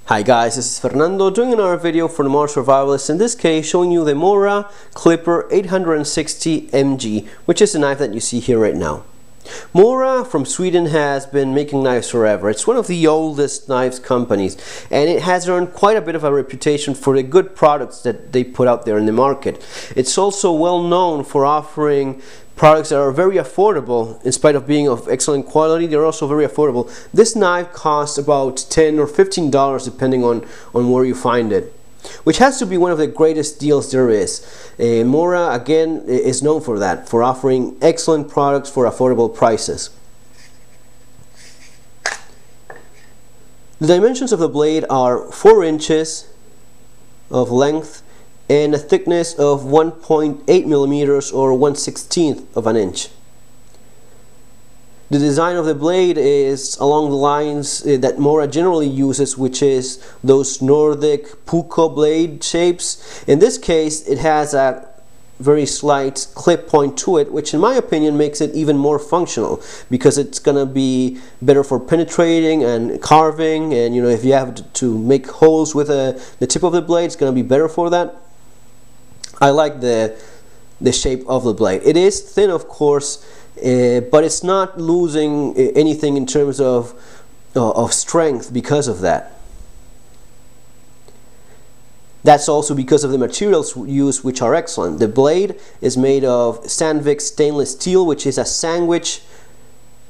Hi guys, this is Fernando doing another video for the Mora Survivalist, in this case showing you the Mora Clipper 860 mg, which is the knife that you see here right now. Mora from Sweden has been making knives forever. It's one of the oldest knives companies, and it has earned quite a bit of a reputation for the good products that they put out there in the market. It's also well known for offering products that are very affordable. In spite of being of excellent quality, they're also very affordable. This knife costs about $10 or $15 depending on where you find it, which has to be one of the greatest deals there is. Mora again is known for that, for offering excellent products for affordable prices. The dimensions of the blade are 4 inches of length and a thickness of 1.8 millimeters or 1/16 of an inch. The design of the blade is along the lines that Mora generally uses, which is those Nordic puko blade shapes. In this case, it has a very slight clip point to it, which in my opinion makes it even more functional, because it's gonna be better for penetrating and carving, and you know, if you have to make holes with the tip of the blade, it's gonna be better for that. I like the shape of the blade. It is thin, of course, but it's not losing anything in terms of strength because of that. That's also because of the materials used, which are excellent. The blade is made of Sandvik stainless steel, which is a sandwich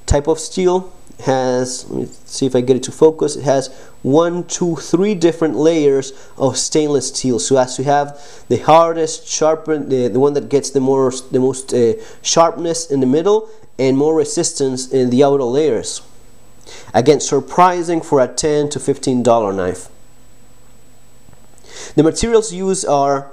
type of steel. It has, let me see if I get it to focus, it has 1, 2, 3 different layers of stainless steel, so as to have the hardest, sharpened, the one that gets the most sharpness in the middle and more resistance in the outer layers. Again, surprising for a $10 to $15 knife. The materials used are,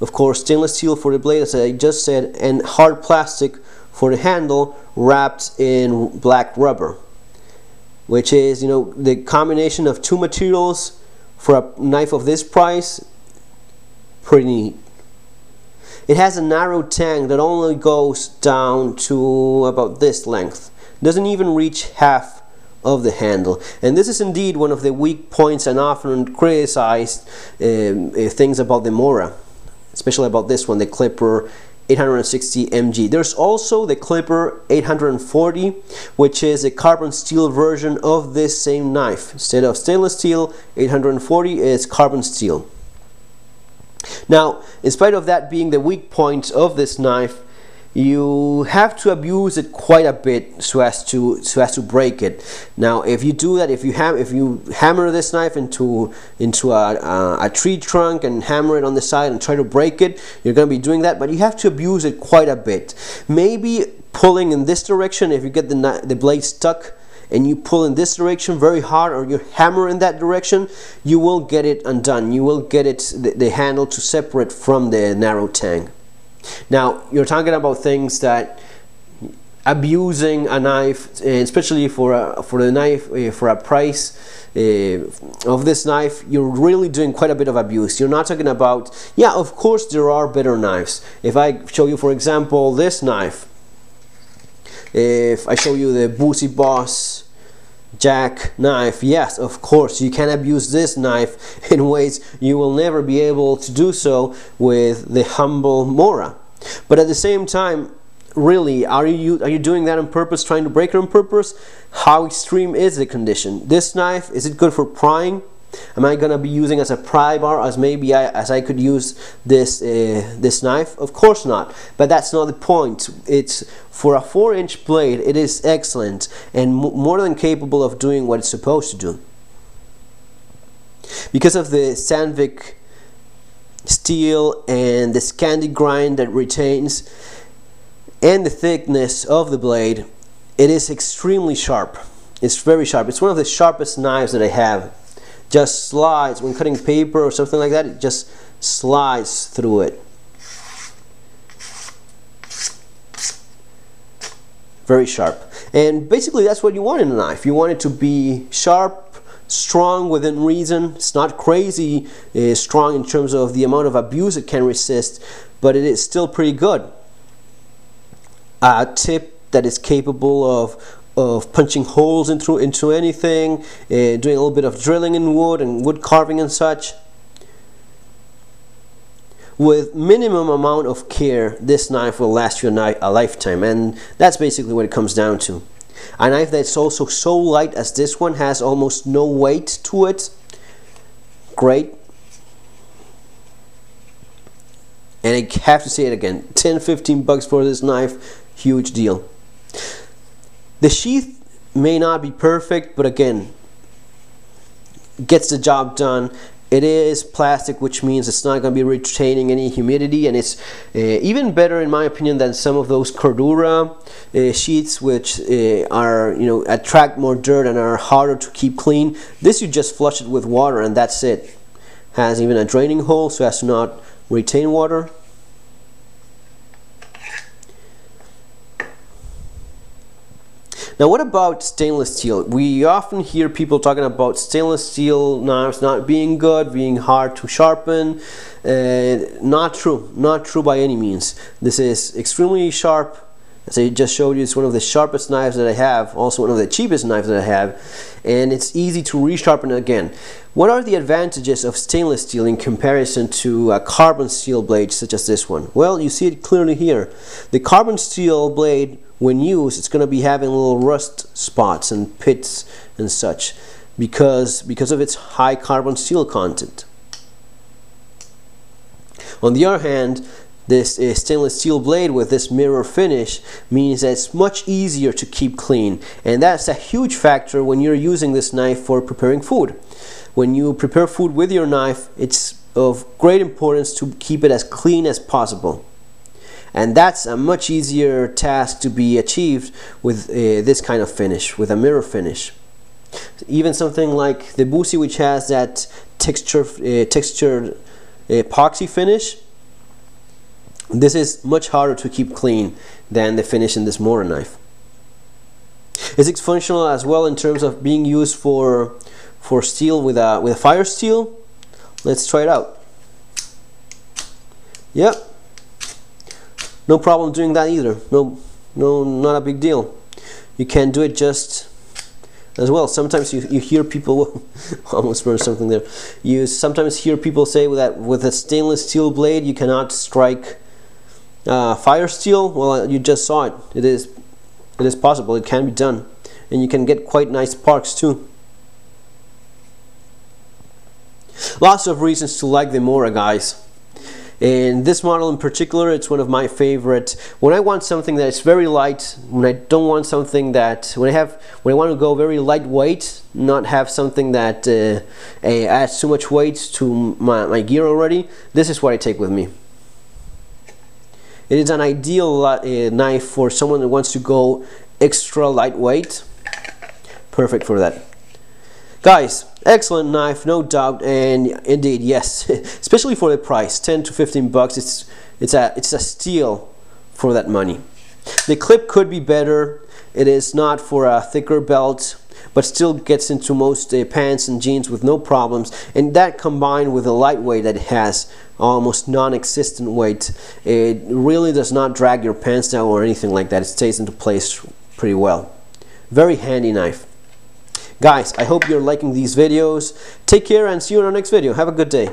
of course, stainless steel for the blade, as I just said, and hard plastic for the handle, wrapped in black rubber, which is, you know, the combination of two materials for a knife of this price. Pretty neat. It has a narrow tang that only goes down to about this length. Doesn't even reach half of the handle, and this is indeed one of the weak points and often criticized things about the Mora, especially about this one, the Clipper 860 mg. There's also the Clipper 840, which is a carbon steel version of this same knife. Instead of stainless steel, 840 is carbon steel. Now, in spite of that being the weak point of this knife, you have to abuse it quite a bit so as to break it. Now, if you do that, if you hammer this knife into a tree trunk and hammer it on the side and try to break it, you're going to be doing that, but you have to abuse it quite a bit. Maybe pulling in this direction, if you get the blade stuck and you pull in this direction very hard, or you hammer in that direction, you will get it undone. You will get it, the handle, to separate from the narrow tang. Now, you're talking about things that abusing a knife, especially for the knife, for a price of this knife, you're really doing quite a bit of abuse. You're not talking about, yeah, of course there are better knives. If I show you, for example, this knife, if I show you the Boozy Boss Jack knife, yes, of course you can abuse this knife in ways you will never be able to do so with the humble Mora. But at the same time, really, are you doing that on purpose, trying to break it on purpose? How extreme is the condition? This knife, is it good for prying? Am I gonna be using as a pry bar, as maybe I could use this this knife? Of course not. But that's not the point. It's for a 4-inch blade. It is excellent and more than capable of doing what it's supposed to do. Because of the Sandvik steel and the Scandi grind that retains, and the thickness of the blade, it is extremely sharp. It's very sharp. It's one of the sharpest knives that I have. Just slides when cutting paper or something like that, it just slides through it. Very sharp. And basically that's what you want in a knife. You want it to be sharp, strong within reason. It's not crazy strong in terms of the amount of abuse it can resist, but it is still pretty good. A tip that is capable of punching holes into anything, doing a little bit of drilling in wood and wood carving and such. With minimum amount of care, this knife will last you a lifetime, and that's basically what it comes down to. A knife that's also so light as this one, has almost no weight to it. Great. And I have to say it again, 10-15 bucks for this knife, huge deal. The sheath may not be perfect, but again, gets the job done. It is plastic, which means it's not going to be retaining any humidity, and it's even better in my opinion than some of those Cordura sheets, which are, you know, attract more dirt and are harder to keep clean. This, you just flush it with water and that's it. Has even a draining hole so as to not retain water. Now, what about stainless steel? We often hear people talking about stainless steel knives not being good, being hard to sharpen. Not true. Not true by any means. This is extremely sharp. As I just showed you, it's one of the sharpest knives that I have, also one of the cheapest knives that I have, and it's easy to resharpen again. What are the advantages of stainless steel in comparison to a carbon steel blade such as this one? Well, you see it clearly here. The carbon steel blade, when used, it's going to be having little rust spots and pits and such because of its high carbon steel content. On the other hand, this stainless steel blade with this mirror finish means that it's much easier to keep clean, and that's a huge factor when you're using this knife for preparing food. When you prepare food with your knife, it's of great importance to keep it as clean as possible. And that's a much easier task to be achieved with this kind of finish, with a mirror finish. Even something like the Busi, which has that textured epoxy finish, this is much harder to keep clean than the finish in this Mora knife. It's functional as well in terms of being used for steel with a fire steel. Let's try it out. Yep. No problem doing that either. No, not a big deal. You can do it just as well. Sometimes you hear people almost burned something there. You sometimes hear people say that with a stainless steel blade you cannot strike fire steel. Well, you just saw it. It is possible. It can be done, and you can get quite nice sparks too. Lots of reasons to like the Mora, guys. And this model in particular, it's one of my favorite. When I want something that is very light, when I don't want something that, when I want to go very lightweight, not have something that adds too much weight to my gear already, this is what I take with me. It is an ideal knife for someone that wants to go extra lightweight. Perfect for that. Guys, excellent knife, no doubt, and indeed, yes, especially for the price, 10 to 15 bucks. It's a steal for that money. The clip could be better. It is not for a thicker belt, but still gets into most pants and jeans with no problems. And that combined with the lightweight that it has, almost non-existent weight, it really does not drag your pants down or anything like that. It stays into place pretty well. Very handy knife. Guys, I hope you're liking these videos. Take care and see you in our next video. Have a good day.